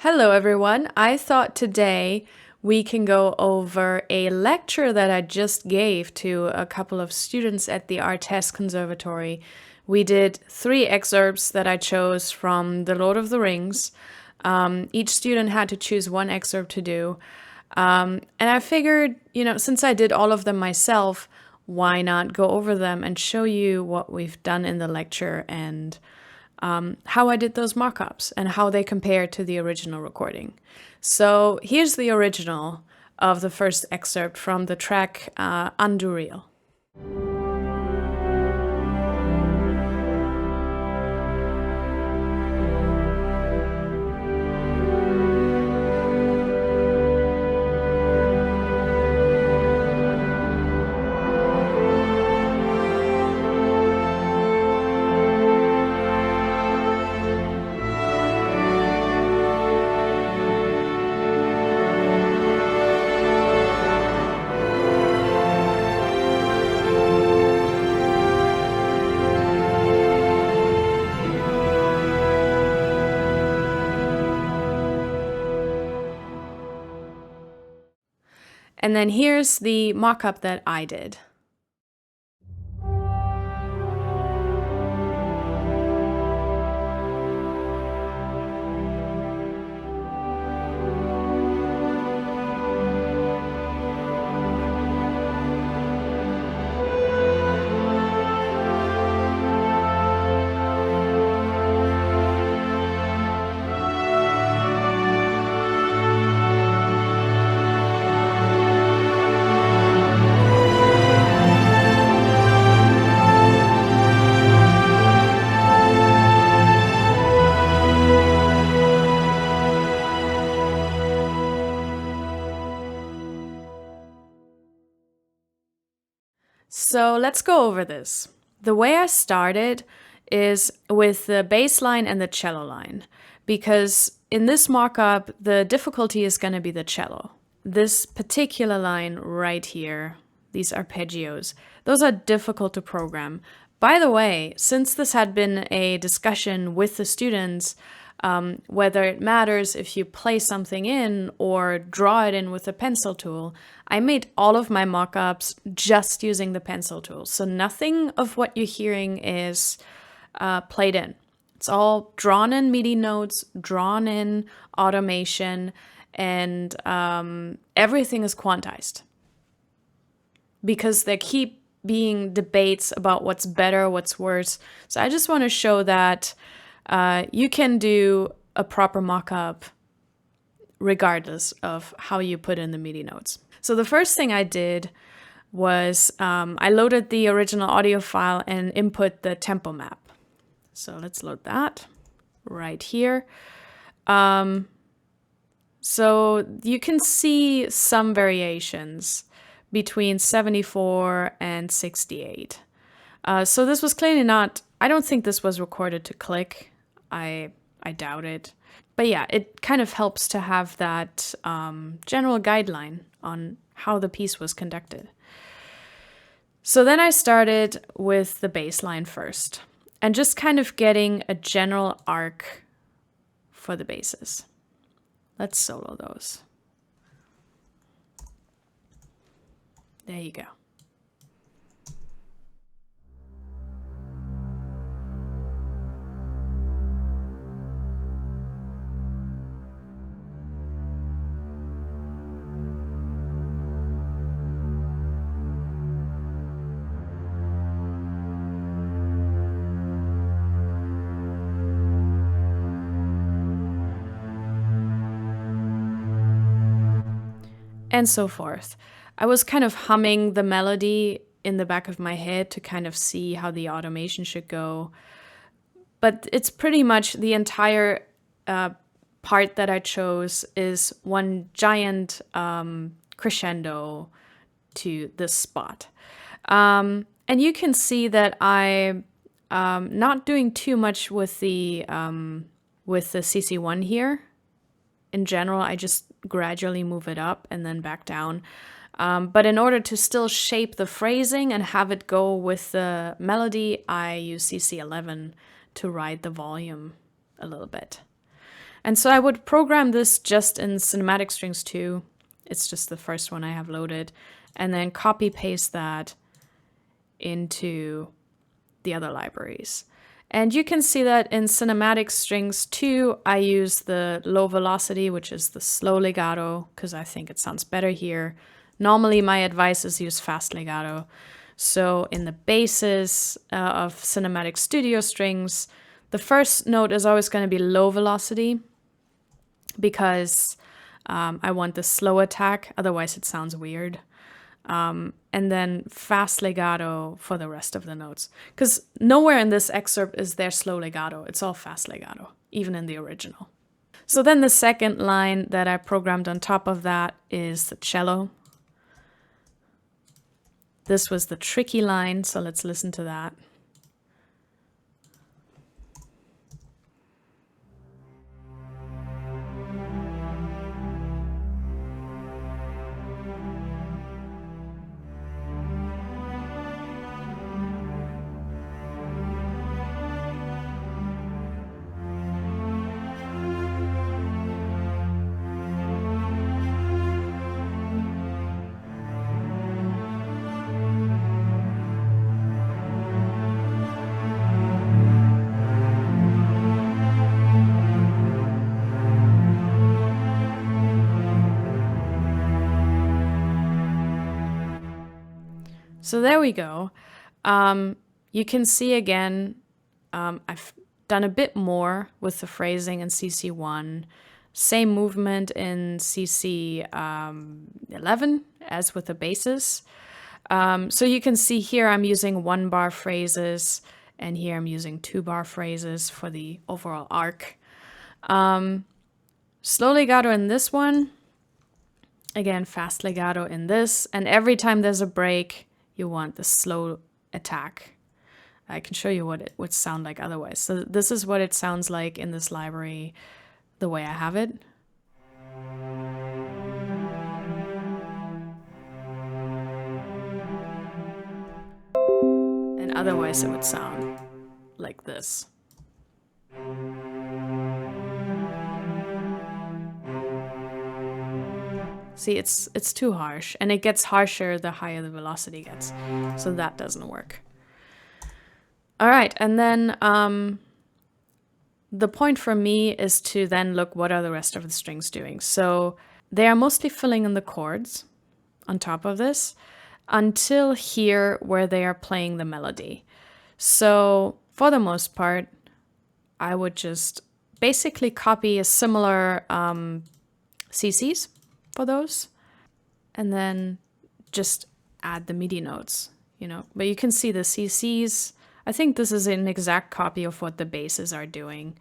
Hello, everyone. I thought today we can go over a lecture that I just gave to a couple of students at the Artes Conservatory. We did 3 excerpts that I chose from The Lord of the Rings. Each student had to choose 1 excerpt to do. And I figured, since I did all of them myself, why not go over them and show you what we've done in the lecture and how I did those mock-ups and how they compare to the original recording. So here's the original of the first excerpt from the track Anduril. And then here's the mock-up that I did. So let's go over this. The way I started is with the bass line and the cello line, because in this mock-up, the difficulty is going to be the cello. This particular line right here, these arpeggios, those are difficult to program. By the way, since this had been a discussion with the students, whether it matters if you play something in or draw it in with a pencil tool, I made all of my mock-ups just using the pencil tool. So nothing of what you're hearing is played in. It's all drawn in MIDI notes, drawn in automation, and everything is quantized. Because there keep being debates about what's better, what's worse. So I just want to show that you can do a proper mock-up regardless of how you put in the MIDI notes. So the first thing I did was I loaded the original audio file and input the tempo map. So let's load that right here. So you can see some variations between 74 and 68. So this was clearly not, I don't think this was recorded to click. I doubt it. But yeah, it kind of helps to have that general guideline on how the piece was conducted. So then I started with the bass line first, and just kind of getting a general arc for the basses. Let's solo those. There you go. And so forth. I was kind of humming the melody in the back of my head to kind of see how the automation should go. But it's pretty much the entire part that I chose is one giant crescendo to this spot. And you can see that I'm not doing too much with the CC1 here. In general, I just gradually move it up and then back down. But in order to still shape the phrasing and have it go with the melody, I use CC11 to ride the volume a little bit. And so I would program this just in Cinematic Strings 2. It's just the first one I have loaded. And then copy paste that into the other libraries. And you can see that in Cinematic Strings 2, I use the low velocity, which is the slow legato, because I think it sounds better here. Normally, my advice is use fast legato. So in the basis of Cinematic Studio Strings, the first note is always going to be low velocity because I want the slow attack, otherwise it sounds weird. And then fast legato for the rest of the notes. Because nowhere in this excerpt is there slow legato. It's all fast legato, even in the original. So then the second line that I programmed on top of that is the cello. This was the tricky line, so let's listen to that. So there we go. You can see again, I've done a bit more with the phrasing in CC1. Same movement in CC 11 as with the basses. So you can see here I'm using 1-bar phrases, and here I'm using 2-bar phrases for the overall arc. Slow legato in this one. Again, fast legato in this. And every time there's a break, you want the slow attack. I can show you what it would sound like otherwise. So this is what it sounds like in this library, the way I have it. And otherwise it would sound like this. See, it's too harsh, and it gets harsher the higher the velocity gets, so that doesn't work. All right, and then the point for me is to then look what are the rest of the strings doing. So they are mostly filling in the chords on top of this until here where they are playing the melody. So for the most part, I would just basically copy a similar CCs for those, and then just add the MIDI notes, you know. But you can see the CCs. I think this is an exact copy of what the basses are doing.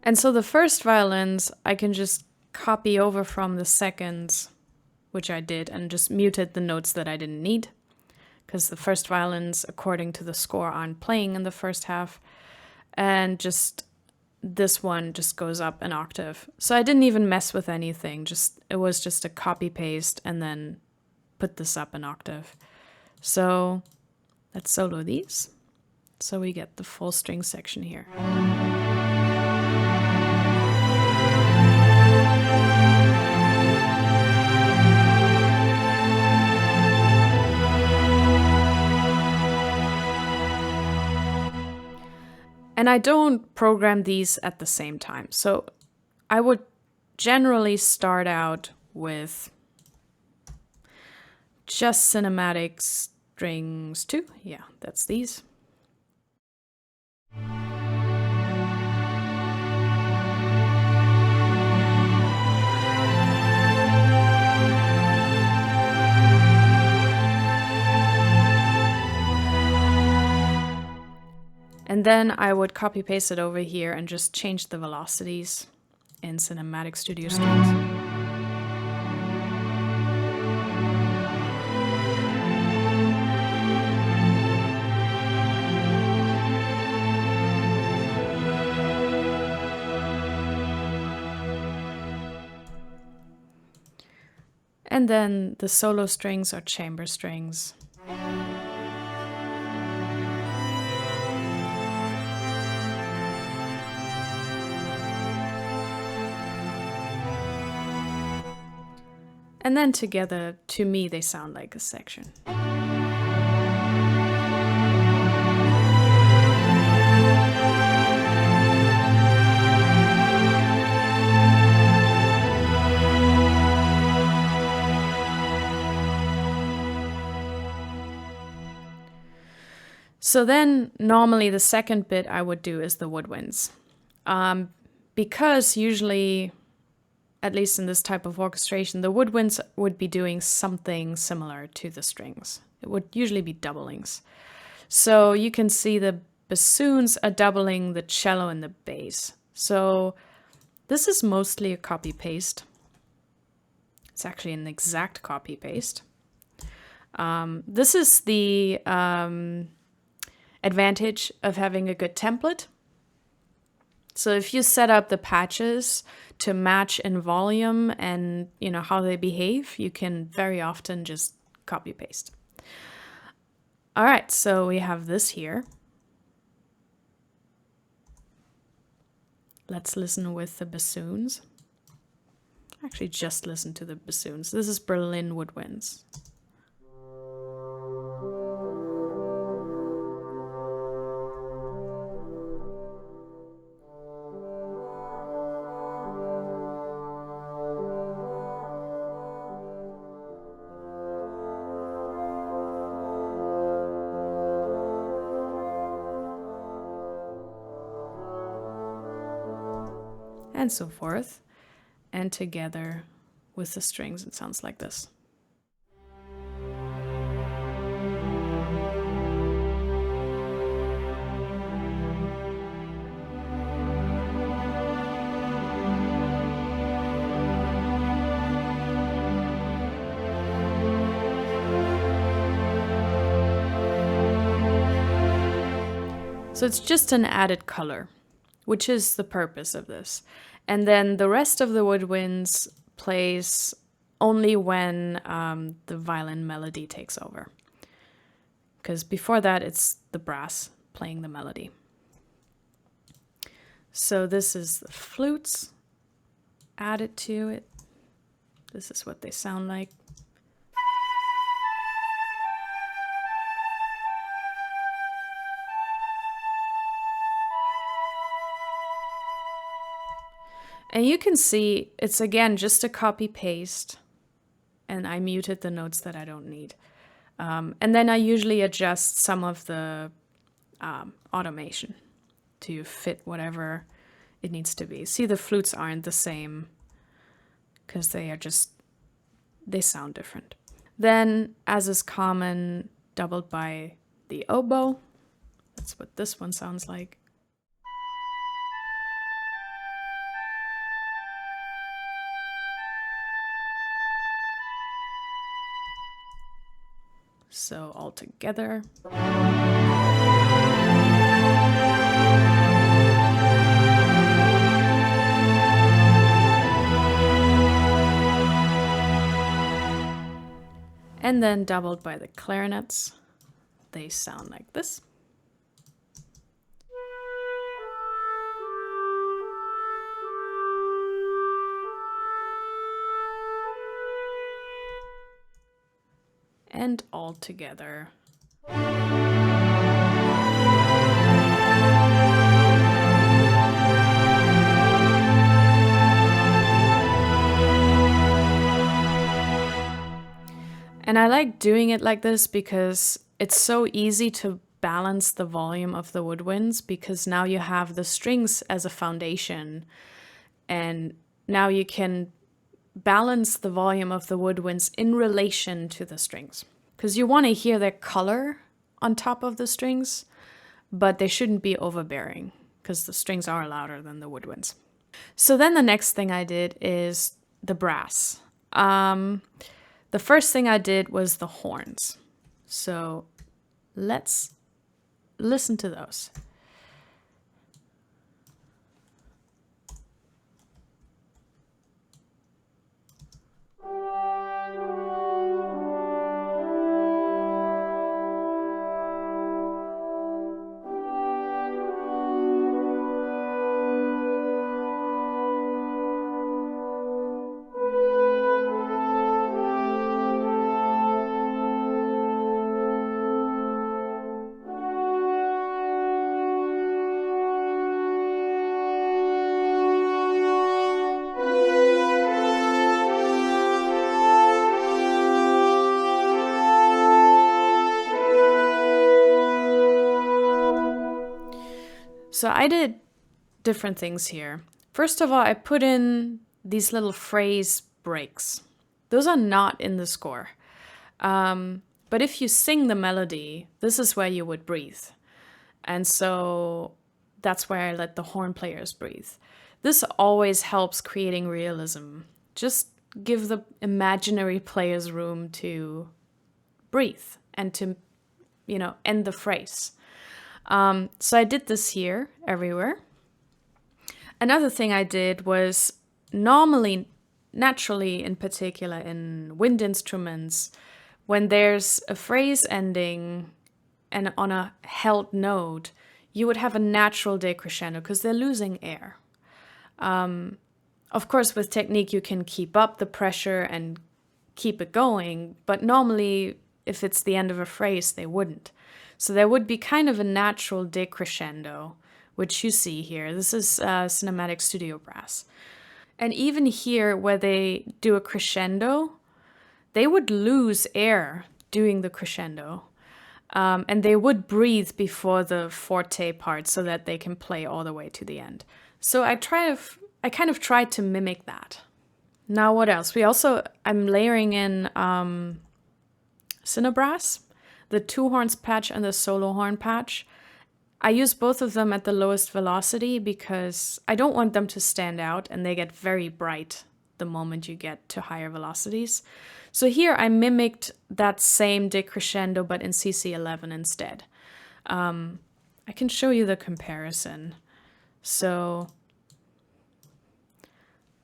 And so the first violins, I can just copy over from the seconds, which I did, and just muted the notes that I didn't need, because the first violins, according to the score, aren't playing in the first half. And just this one just goes up an octave. So I didn't even mess with anything. It was just a copy paste and then put this up an octave. So let's solo these. So we get the full string section here. And I don't program these at the same time. So I would generally start out with just Cinematic Strings 2. Yeah, that's these. And then I would copy paste it over here and just change the velocities in Cinematic Studio Strings. And then the solo strings are chamber strings. And then together, to me, they sound like a section. So then normally the second bit I would do is the woodwinds. Because usually, at least in this type of orchestration, the woodwinds would be doing something similar to the strings. It would usually be doublings. So you can see the bassoons are doubling the cello and the bass. So this is mostly a copy-paste. It's actually an exact copy-paste. This is the advantage of having a good template. So if you set up the patches to match in volume and how they behave, you can very often just copy paste. All right, so we have this here. Let's listen with the bassoons. Actually, just listen to the bassoons. This is Berlin Woodwinds. And so forth. And together with the strings, it sounds like this. So it's just an added color, which is the purpose of this. And then the rest of the woodwinds plays only when the violin melody takes over. Because before that, it's the brass playing the melody. So this is the flutes added to it. This is what they sound like. And you can see it's again just a copy paste, and I muted the notes that I don't need. And then I usually adjust some of the automation to fit whatever it needs to be. See, the flutes aren't the same because they sound different. Then, as is common, doubled by the oboe. That's what this one sounds like. So all together. And then doubled by the clarinets. They sound like this. And all together. And I like doing it like this because it's so easy to balance the volume of the woodwinds, because now you have the strings as a foundation, and now you can balance the volume of the woodwinds in relation to the strings, because you want to hear their color on top of the strings, but they shouldn't be overbearing because the strings are louder than the woodwinds. So then the next thing I did is the brass. The first thing I did was the horns. So let's listen to those. So I did different things here. First of all, I put in these little phrase breaks. Those are not in the score. But if you sing the melody, this is where you would breathe. And so that's where I let the horn players breathe. This always helps creating realism. Just give the imaginary players room to breathe and to, end the phrase. So I did this here everywhere. Another thing I did was naturally in particular in wind instruments, when there's a phrase ending and on a held note, you would have a natural decrescendo because they're losing air. Of course, with technique, you can keep up the pressure and keep it going, but normally if it's the end of a phrase, they wouldn't. So there would be kind of a natural decrescendo, which you see here. This is cinematic studio brass. And even here, where they do a crescendo, they would lose air doing the crescendo. And they would breathe before the forte part so that they can play all the way to the end. So I kind of tried to mimic that. Now what else? I'm layering in Cinebrass, the 2 horns patch and the solo horn patch. I use both of them at the lowest velocity because I don't want them to stand out and they get very bright the moment you get to higher velocities. So here I mimicked that same decrescendo but in CC11 instead. I can show you the comparison. So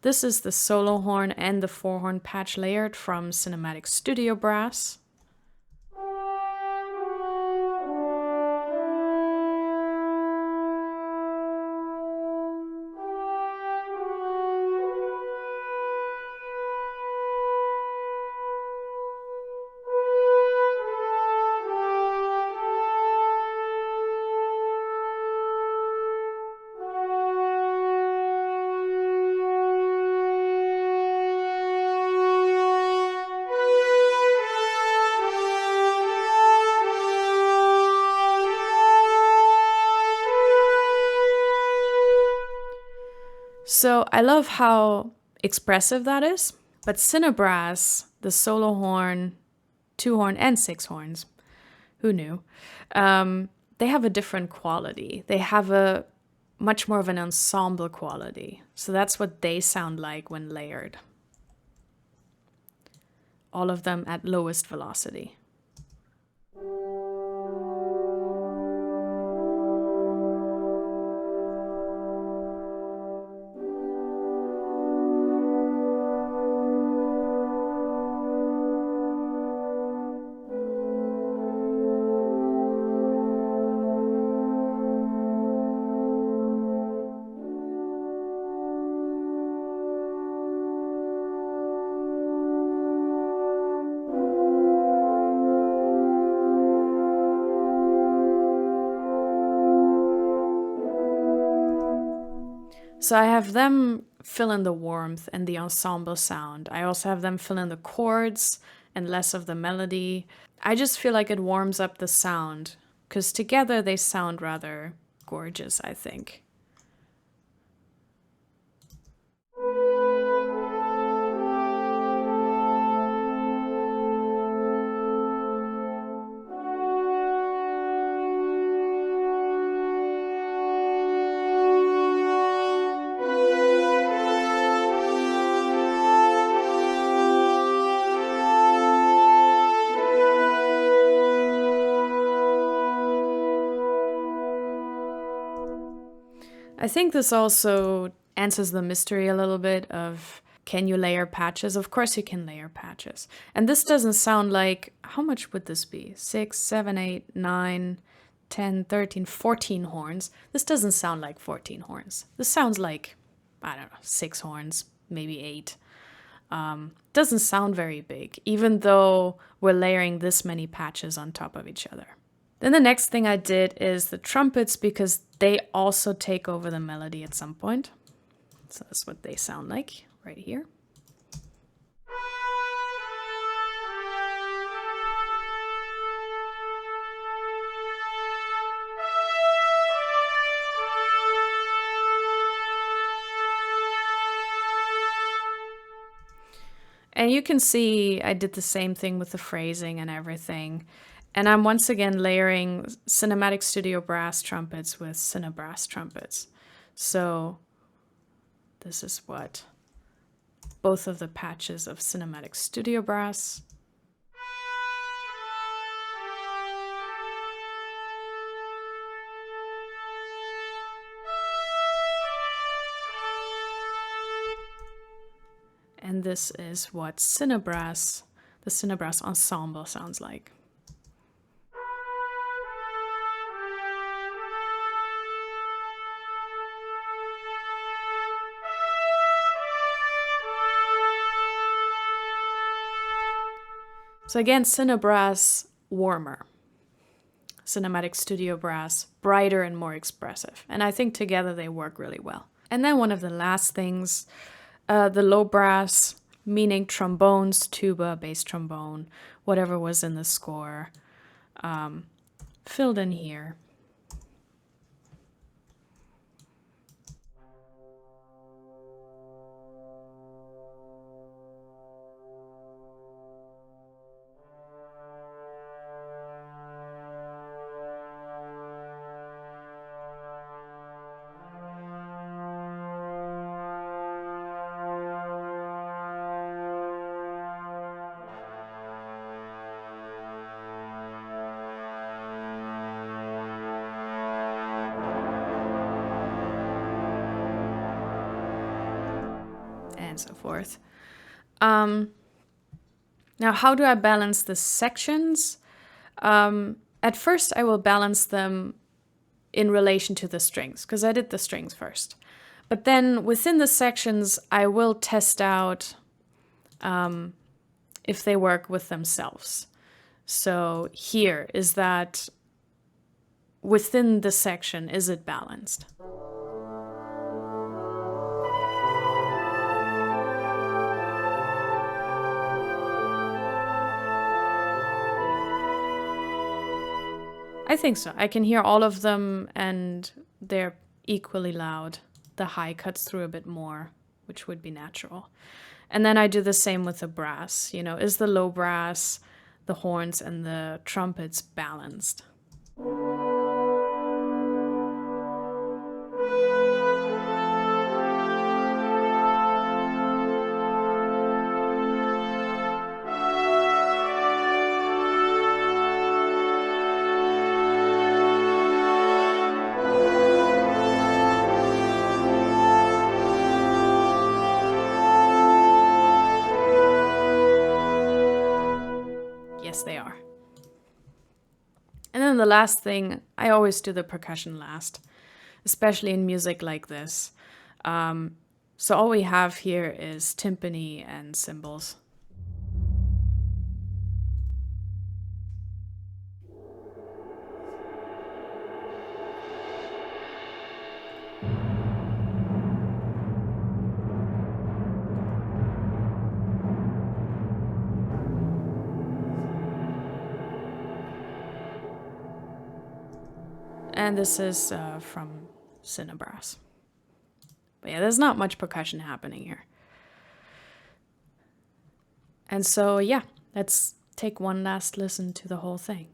this is the solo horn and the 4 horn patch layered from Cinematic Studio Brass. So I love how expressive that is, but Cinebrass, the solo horn, 2 horn and 6 horns, who knew? They have a different quality. They have a much more of an ensemble quality. So that's what they sound like when layered. All of them at lowest velocity. So I have them fill in the warmth and the ensemble sound. I also have them fill in the chords and less of the melody. I just feel like it warms up the sound because together they sound rather gorgeous, I think. I think this also answers the mystery a little bit of, can you layer patches? Of course you can layer patches. And this doesn't sound like, how much would this be? 6, 7, 8, 9, 10, 13, 14 horns. This doesn't sound like 14 horns. This sounds like, I don't know, 6 horns, maybe 8. Doesn't sound very big, even though we're layering this many patches on top of each other. Then the next thing I did is the trumpets, because they also take over the melody at some point. So that's what they sound like right here. And you can see I did the same thing with the phrasing and everything. And I'm once again layering Cinematic Studio Brass trumpets with Cinebrass trumpets. So this is what both of the patches of Cinematic Studio Brass. And this is what Cinebrass, the Cinebrass ensemble sounds like. So again, Cinebrass, warmer. Cinematic Studio Brass, brighter and more expressive. And I think together they work really well. And then one of the last things, the low brass, meaning trombones, tuba, bass trombone, whatever was in the score, filled in here. And so forth. Now, how do I balance the sections? At first, I will balance them in relation to the strings, because I did the strings first. But then within the sections, I will test out if they work with themselves. So here, is that within the section, is it balanced? I think so. I can hear all of them and they're equally loud. The high cuts through a bit more, which would be natural. And then I do the same with the brass. You know, is the low brass, the horns, and the trumpets balanced? Yes, they are. And then the last thing, I always do the percussion last, especially in music like this. So all we have here is timpani and cymbals. And this is from Cinebrass. But yeah, there's not much percussion happening here. And so, yeah, let's take one last listen to the whole thing.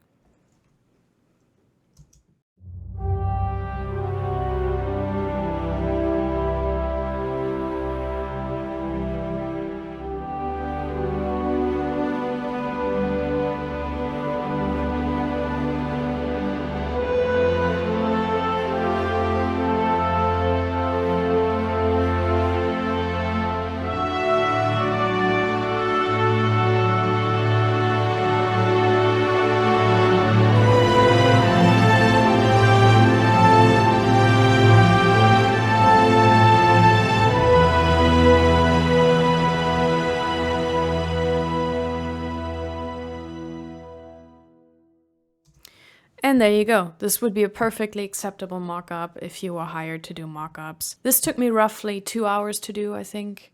And there you go. This would be a perfectly acceptable mock-up if you were hired to do mock-ups. This took me roughly 2 hours to do, I think,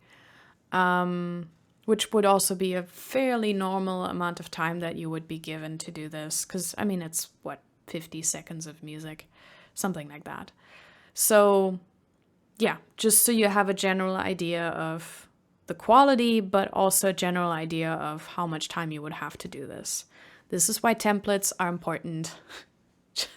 which would also be a fairly normal amount of time that you would be given to do this. Because, I mean, it's, what, 50 seconds of music? Something like that. So, yeah, just so you have a general idea of the quality, but also a general idea of how much time you would have to do this. This is why templates are important.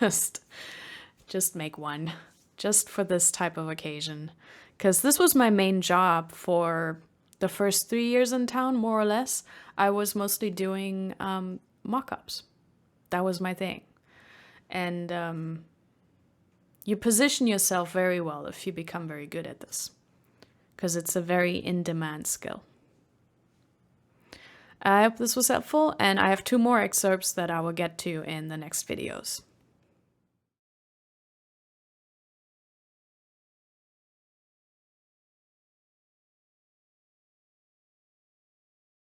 just make one, just for this type of occasion. Because this was my main job for the first 3 years in town, more or less. I was mostly doing mock-ups. That was my thing. And you position yourself very well if you become very good at this, because it's a very in-demand skill. I hope this was helpful, and I have 2 more excerpts that I will get to in the next videos.